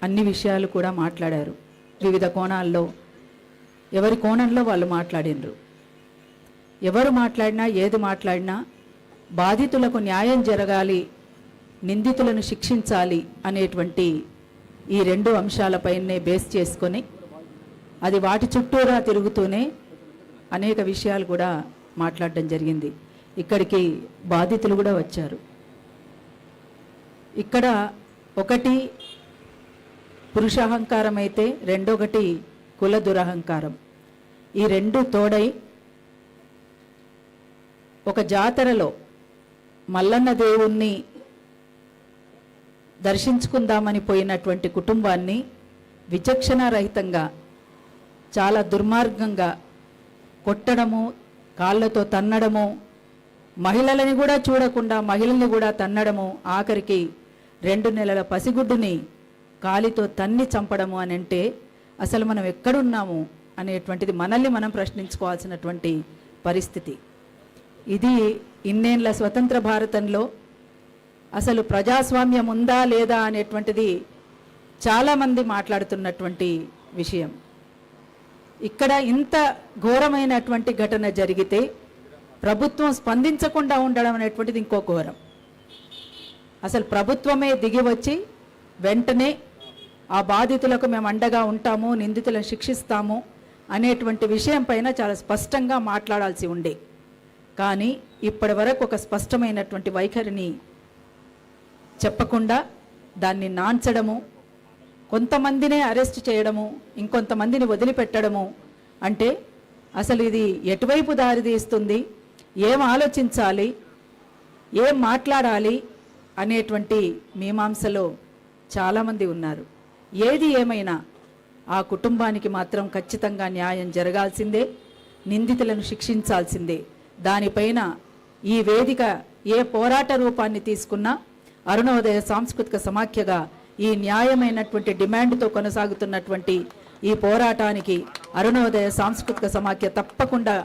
అన్ని విషయాలు కూడా మాట్లాడారు. వివిధ కోణాల్లో ఎవరి కోణంలో వాళ్ళు మాట్లాడినరు. ఎవరు మాట్లాడినా ఏది మాట్లాడినా బాధితులకు న్యాయం జరగాలి, నిందితులను శిక్షించాలి అనేటువంటి ఈ రెండు అంశాలపైనే బేస్ చేసుకొని అది వాటి చుట్టూరా తిరుగుతూనే అనేక విషయాలు కూడా మాట్లాడడం జరిగింది. ఇక్కడికి బాధితులు కూడా వచ్చారు. ఇక్కడ ఒకటి పురుషాహంకారం అయితే రెండొకటి కుల దురహంకారం. ఈ రెండు తోడై ఒక జాతరలో మల్లన్న దేవుణ్ణి దర్శించుకుందామని పోయినటువంటి కుటుంబాన్ని విచక్షణారహితంగా చాలా దుర్మార్గంగా కొట్టడము, కాళ్ళతో తన్నడము, మహిళలని కూడా చూడకుండా మహిళల్ని కూడా తన్నడము, ఆఖరికి 2 నెలల పసిగుడ్డుని కాలితో తన్ని చంపడము అని అంటే అసలు మనం ఎక్కడున్నాము అనేటువంటిది మనల్ని మనం ప్రశ్నించుకోవాల్సినటువంటి పరిస్థితి. ఇది ఇన్నేళ్ల స్వతంత్ర భారతంలో అసలు ప్రజాస్వామ్యం ఉందా లేదా అనేటువంటిది చాలామంది మాట్లాడుతున్నటువంటి విషయం. ఇక్కడ ఇంత ఘోరమైనటువంటి ఘటన జరిగితే ప్రభుత్వం స్పందించకుండా ఉండడం అనేటువంటిది ఇంకో ఘోరం. అసలు ప్రభుత్వమే దిగి వచ్చి వెంటనే ఆ బాధితులకు మేము అండగా ఉంటాము, నిందితులను శిక్షిస్తాము అనేటువంటి విషయం పైన చాలా స్పష్టంగా మాట్లాడాల్సి ఉండే. కానీ ఇప్పటి వరకు ఒక స్పష్టమైనటువంటి వైఖరిని చెప్పకుండా దాన్ని నాంచడము, కొంతమందినే అరెస్ట్ చేయడము, ఇంకొంతమందిని వదిలిపెట్టడము అంటే అసలు ఇది ఎటువైపు దారితీస్తుంది, ఏం ఆలోచించాలి, ఏం మాట్లాడాలి అనేటువంటి మీమాంసలో చాలామంది ఉన్నారు. ఏది ఏమైనా ఆ కుటుంబానికి మాత్రం ఖచ్చితంగా న్యాయం జరగాల్సిందే, నిందితులను శిక్షించాల్సిందే. దానిపైన ఈ వేదిక ఏ పోరాట రూపాన్ని తీసుకున్నా అరుణోదయ సాంస్కృతిక సమాఖ్యగా ఈ న్యాయమైనటువంటి డిమాండ్తో కొనసాగుతున్నటువంటి ఈ పోరాటానికి అరుణోదయ సాంస్కృతిక సమాఖ్య తప్పకుండా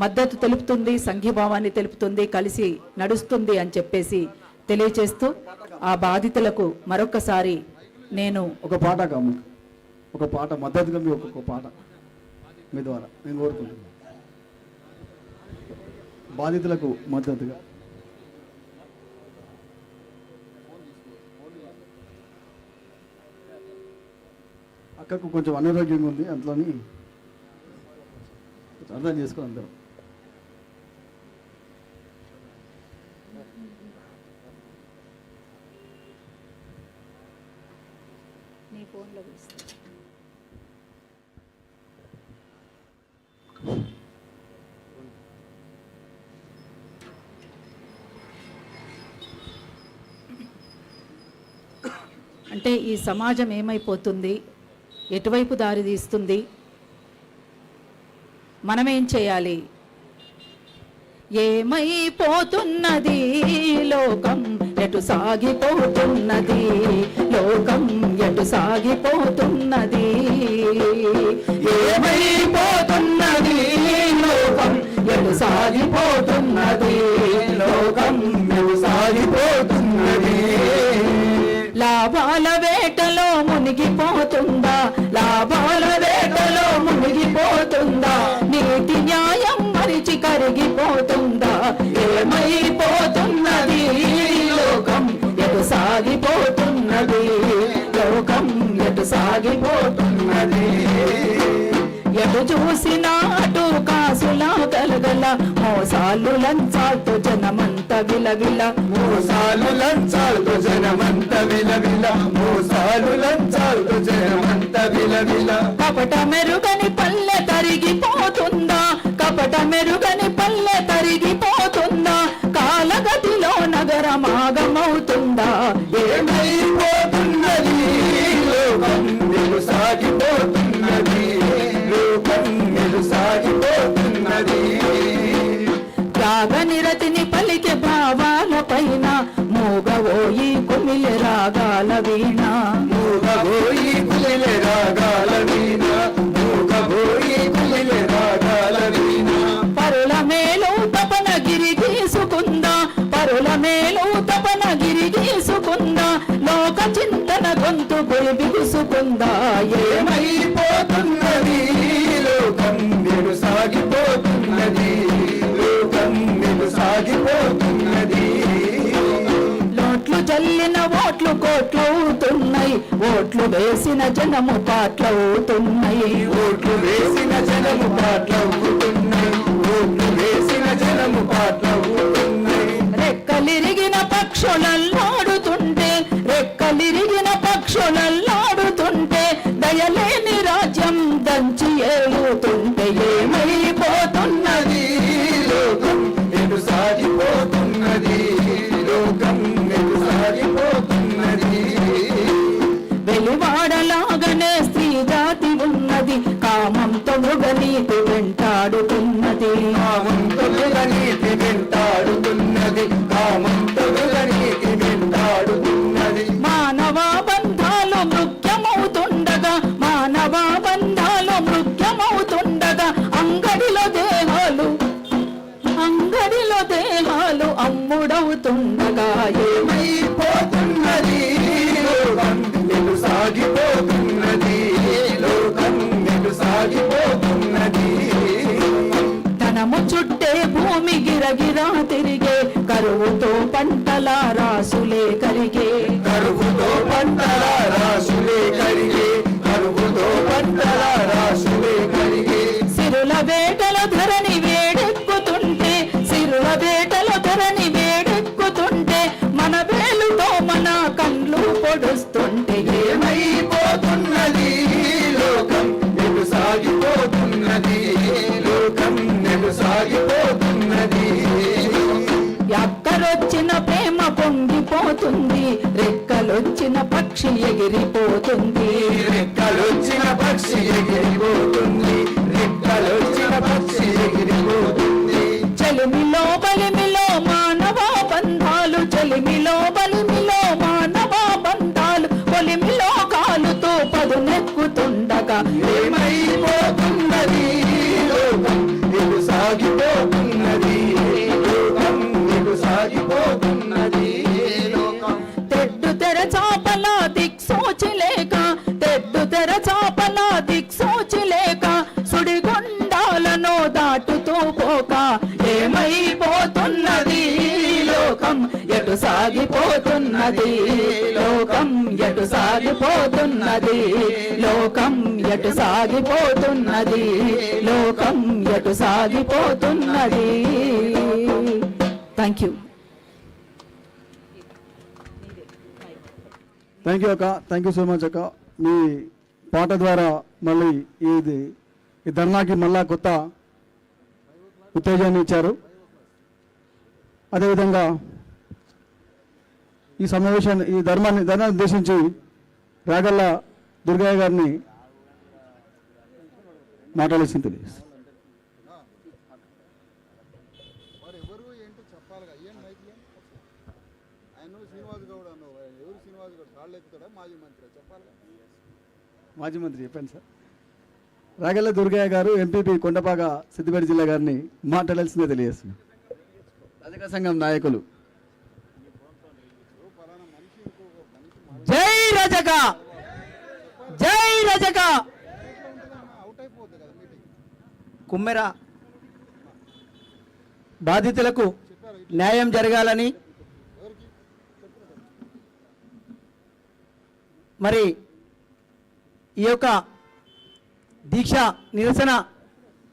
మద్దతు తెలుపుతుంది, సంఘీభావాన్ని తెలుపుతుంది, కలిసి నడుస్తుంది అని చెప్పేసి తెలియచేస్తూ ఆ బాధితులకు మరొకసారి నేను ఒక పాట మద్దతుగా మీ ఒక్కొక్క పాట మీ ద్వారా నేను కోరుకుంటున్నాను. బాధితులకు మద్దతుగా అక్కకు కొంచెం అనారోగ్యంగా ఉంది, అందులోని అర్థం చేసుకోండి అందరూ. అంటే ఈ సమాజం ఏమైపోతుంది, ఎటువైపు దారి తీస్తుంది, మనమేం చేయాలి, ఏమైపోతున్నది లోకం, ఎటు సాగిపోతున్నది లోకం, ఎటు సాగిపోతున్నది, ఏమైపోతున్నది లోకం, ఎటు సాగిపోతున్నది లోకం, ఎటు సాగిపోతున్నది. లాభాల వేటలో మునిగిపోతుందా, లాభాల వేటలో మునిగిపోతుందా, నీతి న్యాయం మరిచి కరిగిపోతుందా, ఏమైపోతున్నది లోకం, ఎటు సాగిపోతున్నది లోకం, ఎటు సాగిపోతున్నది. ఎటు చూసినా అటు కాసులా గలగల, మోసాలు లంచాలతో జనమంత విలవిల, మోసాలు లంచాలతో జనమంత విలవిల, మోసాలు లంచాలతో జనమంత విలవిల. కపట మెరుగని పల్లె తరిగిపోతుందా, కపట మెరుగని పల్లె తరిగిపోతుందా, కాలగతిలో నగరమాగమవుతుందా, ఏమైపోతున్నది లోకం, ఎటు సాగిపోతున్నది లోకం, ఎటు సాగిపోతున్నది. రాగనిరతిని పలికే భావాల పైన మూగవోయి కుమిలి రాగాల వీణ, మూగబోయి కుమిలి రాగాల వీణ, మూగబోయి కుమిలి రాగాల వీణ. పరుల మేలు తపన గిరి గీసుకుందా, పరుల మేలు తపన గిరి గీసుకుందా, లోక చింతన గొంతు అంటూ గురి బిగుసుకుందా ఏమైపోతున్నది లోకం నేను సాగిపోతున్నది లోకం నేను సాగిపోతున్నది నోట్లు జల్లిన ఓట్లు కోట్లవుతున్నాయి ఓట్లు వేసిన జనము పాటలవుతున్నాయి ఓట్లు వేసిన జనము పాటలవుతున్నాయి ఓట్లు వేసిన జనము పాటలవుతున్నాయి రెక్కలిరిగిన పక్షులల్లాడుతుంటే రెక్కలిరిగిన పక్షులల్లాడుతుంటే దయలేని రాజ్యం దంచి ఏలుతుంటే ఏమైపోతున్నది లోకం నేను సాగిపోతున్నది లోకం నేను సాగిపోతున్నది వెలివాడలాగనే స్త్రీ జాతి ఉన్నది కామంతో మృగనీతి వెంటాడుతున్నది కామంతో మృగనీతి వెంటాడుతున్నది కామంతో మృగనీతి వెంటాడుతున్నది మానవ బంధాలు మృగ్యమవుతుండగా మానవ బంధాలు మృగ్యమవుతుండగా అంగడిలో దేహాలు అమ్ముడవుతుండగా ఏమైపోతున్నది లోకం నేను సాగిపోతున్నది లోకం నేను సాగిపోతున్నది ధనము చుట్టే భూమి గిరగిరా తిరిగే కరువుతో పంటల రాసులే కరిగే కరువుతో పంటల రాసులే కరిగే కరువుతో పంటల రాసులే కరిగే సిరుల వేటల ధరని వేడెక్కుతుంటే సిరుల వేటల ధరని వేడెక్కుతుంటే మన వేలుతో మన కండ్లు పొడుస్తుంటే ఏమైపోతున్నది లోకం నేను సాగిపోతున్నది లోకం నేను సాగిపోతున్నది ఎక్కరొచ్చిన ప్రేమ పొంగిపోతుంది రెక్కలొచ్చిన పక్షి ఎగిరిపోతుంది రెక్కలొచ్చిన పక్షి ఎగిరిపోతుంది రెక్కలొచ్చిన పక్షి ఎగిరిపోతుంది చెలిమిలో బలిమిలో మానవ బంధాలు చెలిమిలో బలిమిలో మానవ బంధాలు కొలిమిలో కాలుతో పదునెక్కుతుండగా ఏమైపోతున్నది లోకం నేను సాగిపోతున్నది లోకం నేను సాగిపోతున్నది లోకం తెడ్డు తెర చాపల దిక్సూచి లేక తెడ్డు తెర చాపల దిక్సూచి లేక సుడిగుండాలను దాటుతూ పోక ఏమైపోతున్నది లోకం ఎటు సాగిపోతున్నది లోకం ఎటు సాగిపోతున్నది లోకం ఎటు సాగిపోతున్నది లోకం ఎటు సాగిపోతున్నది థ్యాంక్ యూ థ్యాంక్ యూ అక్క, థ్యాంక్ యూ సో మచ్ అక్క. మీ పాట ద్వారా మళ్ళీ ఈ ధర్నాకి మళ్ళా కొత్త ఉత్తేజాన్ని ఇచ్చారు. అదేవిధంగా ఈ సమావేశాన్ని ఈ ధర్నాన్ని ఉద్దేశించి రాగల్ల దుర్గయ్య గారిని మాట్లాడాల్సింది తెలియదు. ఎవరు ఏంటో చెప్పాలిగా ఏం మైకి ఆయన శ్రీనివాస్ గౌడ్ అన్న ఎవరు శ్రీనివాస్ గౌడ్ కాళ్ళు ఎక్కుతాడా మాజీ మంత్రి చెప్పాలిగా మాజీ మంత్రి చెప్పాను సార్. రాగల్ల దుర్గయ్య గారు ఎంపీపీ కొండపాక సిద్దిపేట జిల్లా గారిని మాట్లాడాల్సిందే తెలియజేస్తున్నారు. రజక సంఘం నాయకులు జై రజక జై రజక అవుట్ అయిపోద్ది కదా మీటింగ్ కుమ్మెర బాధితులకు న్యాయం జరగాలని మరి ఈ యొక్క దీక్ష నిరసన